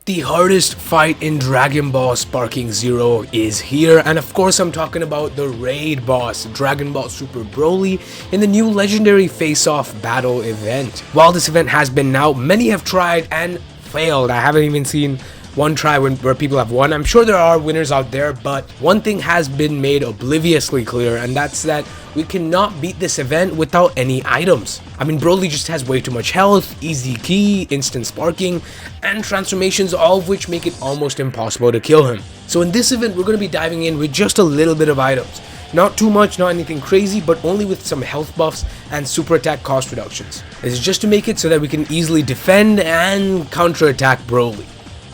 The hardest fight in Dragon Ball Sparking Zero is here, and of course I'm talking about the raid boss, Dragon Ball Super Broly, in the new legendary face-off battle event. While this event has been out, many have tried and failed. I haven't even seen one try where people have won. I'm sure there are winners out there, but one thing has been made obliviously clear, and that's that we cannot beat this event without any items. I mean, Broly just has way too much health, easy key, instant sparking, and transformations, all of which make it almost impossible to kill him. So in this event, we're going to be diving in with just a little bit of items. Not too much, not anything crazy, but only with some health buffs and super attack cost reductions. This is just to make it so that we can easily defend and counter-attack Broly.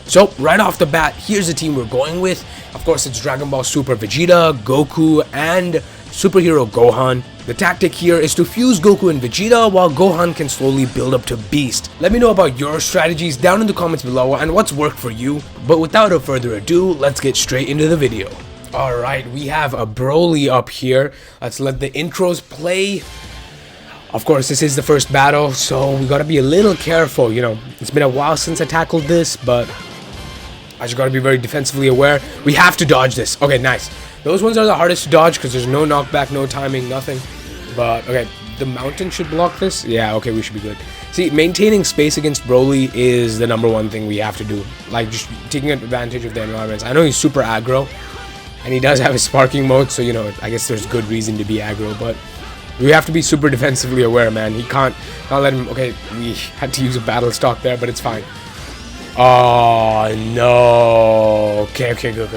So, right off the bat, here's the team we're going with. Of course, it's Dragon Ball Super Vegeta, Goku, and Superhero Gohan. The tactic here is to fuse Goku and Vegeta while Gohan can slowly build up to Beast. Let me know about your strategies down in the comments below and what's worked for you. But without further ado, let's get straight into the video. Alright, we have a Broly up here. Let's let the intros play. Of course, this is the first battle, so we gotta be a little careful. You know, it's been a while since I tackled this, but I just gotta be very defensively aware. We have to dodge this. Okay, nice. Those ones are the hardest to dodge because there's no knockback, no timing, nothing. But, okay, the mountain should block this. Yeah, okay, we should be good. See, maintaining space against Broly is the #1 thing we have to do. Like, just taking advantage of the environments. I know he's super aggro, and he does have his sparking mode, so, you know, I guess there's good reason to be aggro, but we have to be super defensively aware, man. He can't let him... Okay, we had to use a battle stock there, but it's fine. Oh, no. Okay, good.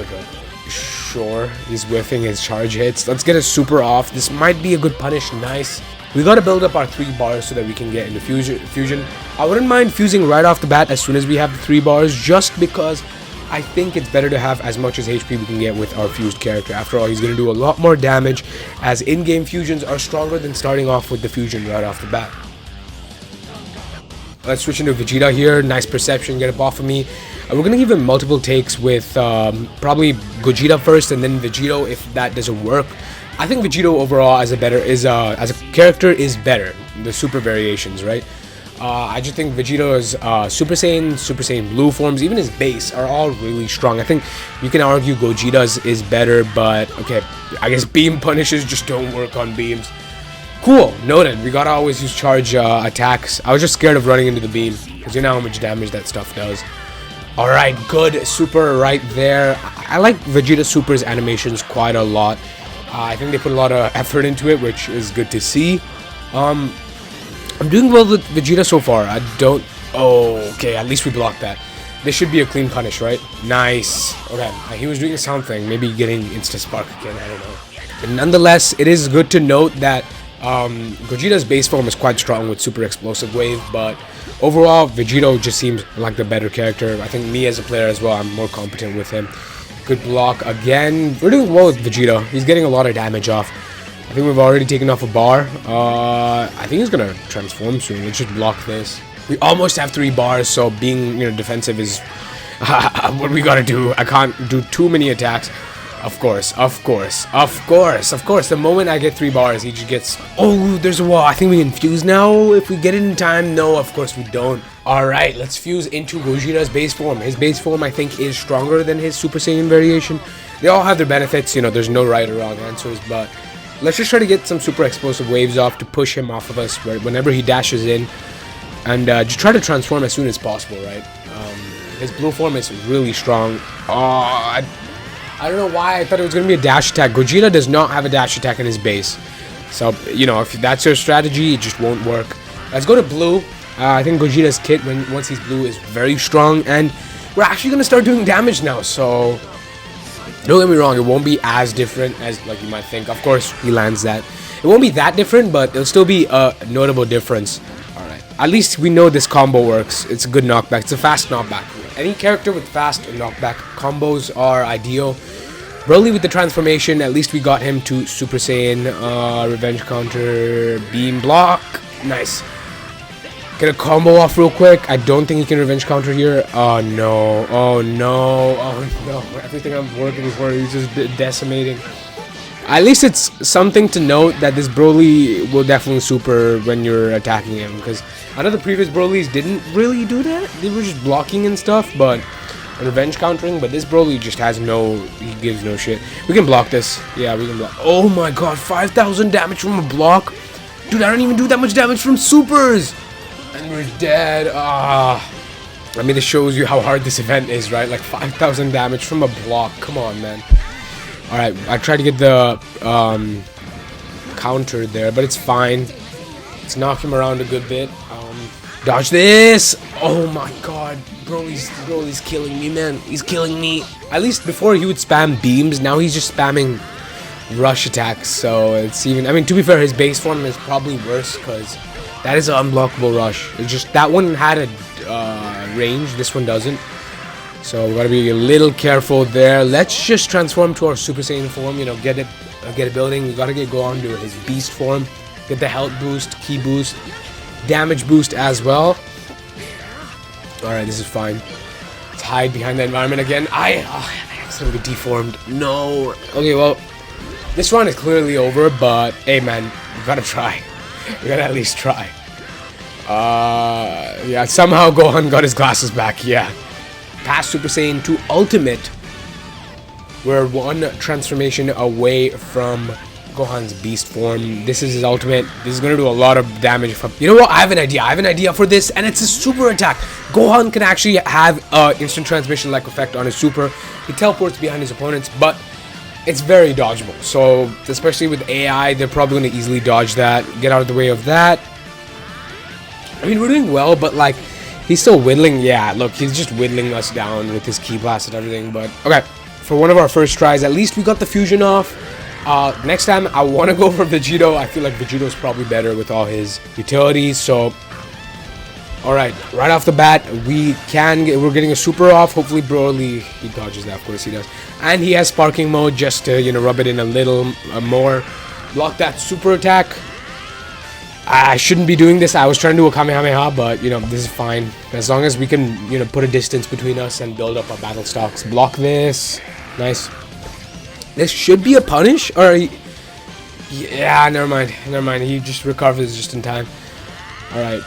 Sure, he's whiffing his charge hits. Let's get a super off. This might be a good punish. Nice. We gotta build up our 3 bars so that we can get into fusion. I wouldn't mind fusing right off the bat as soon as we have the 3 bars, just because I think it's better to have as much as HP we can get with our fused character. After all, he's gonna do a lot more damage, as in-game fusions are stronger than starting off with the fusion right off the bat. Let's switch into Vegeta here. Nice perception, get up off of me. We're gonna give him multiple takes with probably Gogeta first and then Vegito if that doesn't work. I think Vegito overall as a character is better. The super variations, right? I just think Vegeto's Super Saiyan Blue forms, even his base are all really strong. I think you can argue Gogeta's is better, but okay, I guess beam punishes just don't work on beams. Cool, noted. We gotta always use charge attacks. I was just scared of running into the beam, because you know how much damage that stuff does. Alright, good super right there. I like Vegeta Super's animations quite a lot. I think they put a lot of effort into it, which is good to see. I'm doing well with Vegeta so far. I don't... Oh, okay, at least we blocked that. This should be a clean punish, right? Nice. Okay, he was doing something. Maybe getting Insta-Spark again, I don't know. But nonetheless, it is good to note that Gogeta's base form is quite strong with Super Explosive Wave, but overall, Vegito just seems like the better character. I think me as a player as well, I'm more competent with him. Good block again. We're doing well with Vegeta. He's getting a lot of damage off. I think we've already taken off a bar. I think he's gonna transform soon. Let's just block this. We almost have 3 bars, so being, you know, defensive is what we gotta do. I can't do too many attacks. Of course. The moment I get 3 bars, he just gets... Oh, there's a wall. I think we can fuse now if we get it in time. No, of course we don't. Alright, let's fuse into Gogeta's base form. His base form, I think, is stronger than his Super Saiyan variation. They all have their benefits. You know, there's no right or wrong answers, but let's just try to get some super explosive waves off to push him off of us whenever he dashes in. And just try to transform as soon as possible, right? His blue form is really strong. Oh, I don't know why I thought it was going to be a dash attack. Gogeta does not have a dash attack in his base. So, you know, if that's your strategy, it just won't work. Let's go to blue. I think Gogeta's kit, once he's blue, is very strong. And we're actually going to start doing damage now. So, don't get me wrong. It won't be as different as like you might think. Of course, he lands that. It won't be that different, but it'll still be a notable difference. Alright. At least we know this combo works. It's a good knockback. It's a fast knockback. Any character with fast knockback combos are ideal. Broly with the transformation, at least we got him to Super Saiyan, revenge counter, beam block. Nice. Get a combo off real quick. I don't think he can revenge counter here. Oh no. Everything I'm working for is just decimating. At least it's something to note that this Broly will definitely super when you're attacking him, because I know the previous Brolys didn't really do that. They were just blocking and stuff, but and revenge countering, but this Broly just has no, he gives no shit. We can block this. Yeah, we can block. Oh my god, 5,000 damage from a block. Dude, I don't even do that much damage from supers. And we're dead. I mean, this shows you how hard this event is, right? Like 5,000 damage from a block. Come on, man. Alright, I tried to get the counter there, but it's fine. Let's knock him around a good bit. Dodge this! Oh my god. Broly's killing me, man. He's killing me. At least before he would spam beams, now he's just spamming rush attacks. So it's even, I mean, to be fair, his base form is probably worse because that is an unblockable rush. It's just that one had a range, this one doesn't. So we gotta be a little careful there. Let's just transform to our Super Saiyan form, you know, get it building. We gotta get Gohan to his beast form, get the health boost, ki boost, damage boost as well. Alright, this is fine. Let's hide behind the environment again. I accidentally deformed. No. Okay, well, this run is clearly over, but hey man, we gotta try. We gotta at least try. Yeah, somehow Gohan got his glasses back, yeah. Past Super Saiyan to Ultimate. We're one transformation away from Gohan's beast form. This is his ultimate. This is gonna do a lot of damage. You know what? I have an idea. I have an idea for this, and it's a super attack. Gohan can actually have instant transmission like effect on his super. He teleports behind his opponents, but it's very dodgeable. So especially with AI, they're probably gonna easily dodge that. Get out of the way of that. I mean, we're doing well, but like, he's still whittling. Yeah, look, he's just whittling us down with his ki blast and everything. But okay, for one of our first tries, at least we got the fusion off. Next time I want to go for Vegito. I feel like Vegito's probably better with all his utilities. So, alright, right off the bat, we're getting a super off. Hopefully Broly, he dodges that, of course he does. And he has sparking mode just to, you know, rub it in a little more. Block that super attack. I shouldn't be doing this. I was trying to do a Kamehameha, but, you know, this is fine. As long as we can, you know, put a distance between us and build up our battle stocks. Block this. Nice. This should be a punish, or yeah, never mind. He just recovers just in time. All right,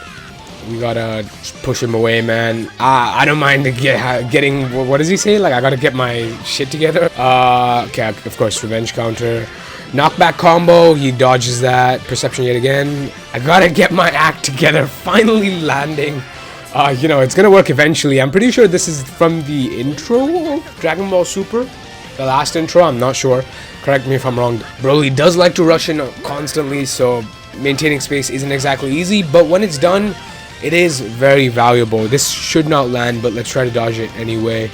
we gotta push him away, man. I don't mind getting. What does he say? Like, I gotta get my shit together. Okay, of course, revenge counter, knockback combo. He dodges that. Perception yet again. I gotta get my act together. Finally landing. You know, it's gonna work eventually. I'm pretty sure this is from the intro of Dragon Ball Super. The last intro, I'm not sure. Correct me if I'm wrong. Broly does like to rush in constantly, so maintaining space isn't exactly easy, but when it's done, it is very valuable. This should not land, but let's try to dodge it anyway.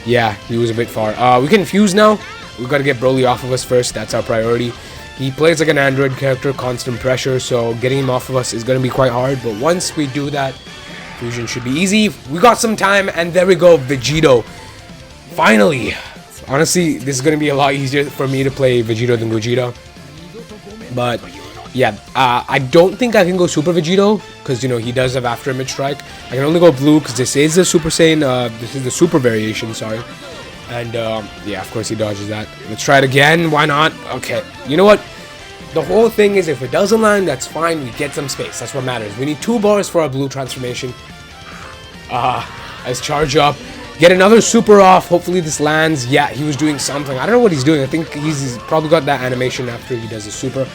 Yeah, he was a bit far. We can fuse now. We've got to get Broly off of us first. That's our priority. He plays like an android character, constant pressure, so getting him off of us is going to be quite hard, but once we do that, fusion should be easy. We got some time, and there we go, Vegito. Finally. Honestly, this is going to be a lot easier for me to play Vegito than Gogeta. But, yeah, I don't think I can go Super Vegito, because, you know, he does have After Image Strike. I can only go Blue, because this is the Super Saiyan, this is the Super variation, sorry. And, yeah, of course he dodges that. Let's try it again, why not? Okay, you know what? The whole thing is, if it doesn't land, that's fine, we get some space, that's what matters. We need 2 bars for our Blue transformation. Let's charge up. Get another super off. Hopefully this lands. Yeah, he was doing something. I don't know what he's doing. I think he's probably got that animation after he does his super.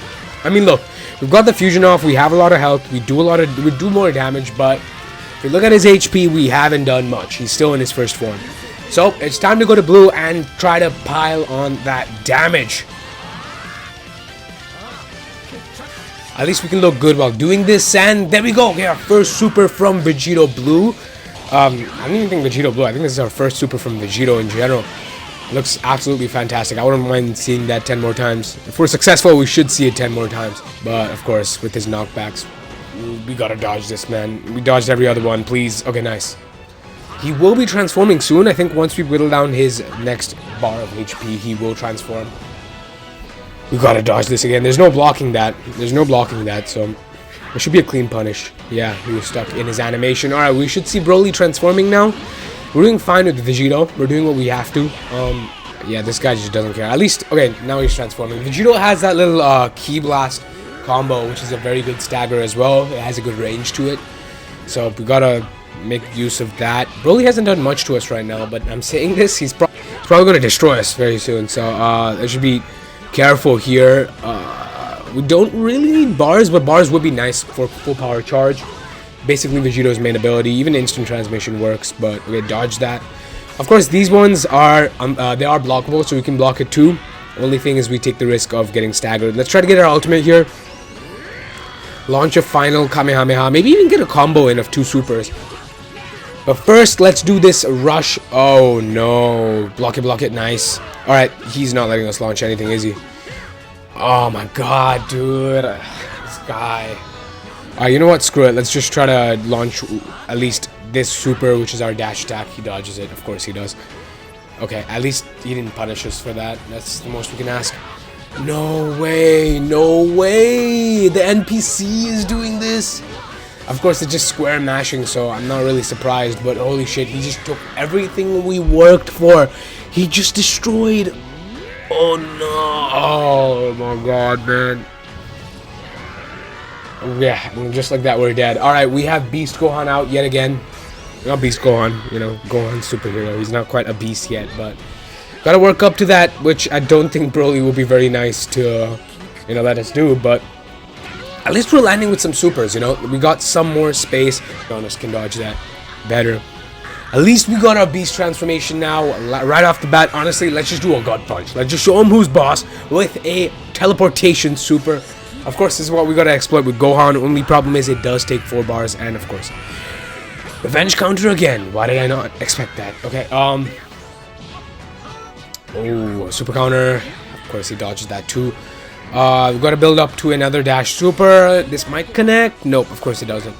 I mean, look, we've got the fusion off. We have a lot of health. We do more damage, but if you look at his HP, we haven't done much. He's still in his first form. So it's time to go to Blue and try to pile on that damage. At least we can look good while doing this, and there we go. Okay, our first super from Vegito Blue. I don't even think Vegito Blue. I think this is our first super from Vegito in general. It looks absolutely fantastic. I wouldn't mind seeing that 10 more times. If we're successful, we should see it 10 more times. But, of course, with his knockbacks, we gotta dodge this, man. We dodged every other one, please. Okay, nice. He will be transforming soon. I think once we whittle down his next bar of HP, he will transform. We gotta dodge this again. There's no blocking that. So it should be a clean punish. Yeah, he was stuck in his animation. Alright, we should see Broly transforming now. We're doing fine with Vegito. We're doing what we have to. Yeah, this guy just doesn't care. At least, okay, now he's transforming. Vegito has that little Ki Blast combo, which is a very good stagger as well. It has a good range to it. So we gotta make use of that. Broly hasn't done much to us right now, but I'm saying this, he's probably going to destroy us very soon. So I should be careful here. We don't really need bars, but bars would be nice for full power charge. Basically Vegito's main ability. Even instant transmission works, but we dodge that. Of course, these ones are they are blockable, so we can block it too. Only thing is we take the risk of getting staggered. Let's try to get our ultimate here. Launch a final Kamehameha. Maybe even get a combo in of 2 supers. But first, let's do this rush. Oh no. Block it. Nice. Alright, he's not letting us launch anything, is he? Oh my god, dude. This guy. You know what? Screw it. Let's just try to launch at least this super, which is our dash attack. He dodges it. Of course he does. Okay, at least he didn't punish us for that. That's the most we can ask. No way. No way. The NPC is doing this. Of course, it's just square mashing, so I'm not really surprised. But holy shit, he just took everything we worked for. He just destroyed. Oh no. Oh my god, man. Yeah, just like that, we're dead. Alright, we have Beast Gohan out yet again. Not Beast Gohan, you know, Gohan superhero. He's not quite a beast yet, but gotta work up to that, which I don't think Broly will be very nice to, you know, let us do, but at least we're landing with some supers, you know. We got some more space. Jonas can dodge that better. At least we got our beast transformation now, right off the bat. Honestly, let's just do a God Punch. Let's just show him who's boss with a teleportation super. Of course, this is what we gotta exploit with Gohan. Only problem is it does take 4 bars, and of course, revenge counter again. Why did I not expect that? Okay, oh, super counter. Of course, he dodges that too. We've got to build up to another dash super. This might connect. Nope, of course it doesn't.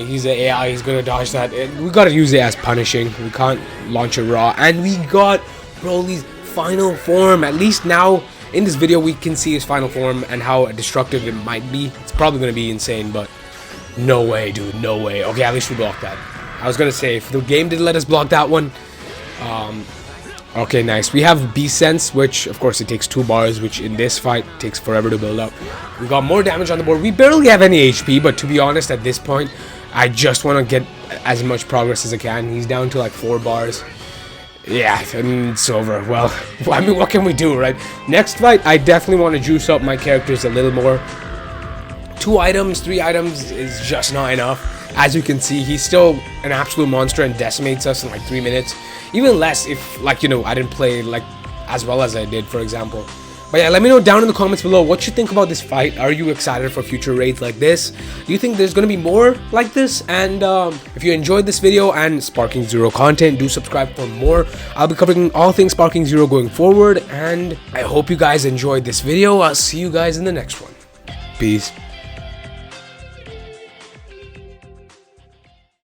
He's an AI. He's gonna dodge that. We gotta use it as punishing. We can't launch it raw. And we got Broly's final form. At least now in this video we can see his final form and how destructive it might be. It's probably gonna be insane, but no way, dude. No way. Okay, at least we blocked that. I was gonna say if the game didn't let us block that one. Okay, nice. We have Beast Sense, which of course it takes 2 bars, which in this fight takes forever to build up. We got more damage on the board. We barely have any HP, but to be honest, at this point, I just want to get as much progress as I can. He's down to like 4 bars. Yeah, and it's over. Well, I mean, what can we do, right? Next fight, I definitely want to juice up my characters a little more. 2 items, 3 items is just not enough. As you can see, he's still an absolute monster and decimates us in like 3 minutes. Even less if, like, you know, I didn't play like as well as I did, for example. But yeah, let me know down in the comments below what you think about this fight. Are you excited for future raids like this? Do you think there's going to be more like this? And if you enjoyed this video and Sparking Zero content, do subscribe for more. I'll be covering all things Sparking Zero going forward. And I hope you guys enjoyed this video. I'll see you guys in the next one. Peace.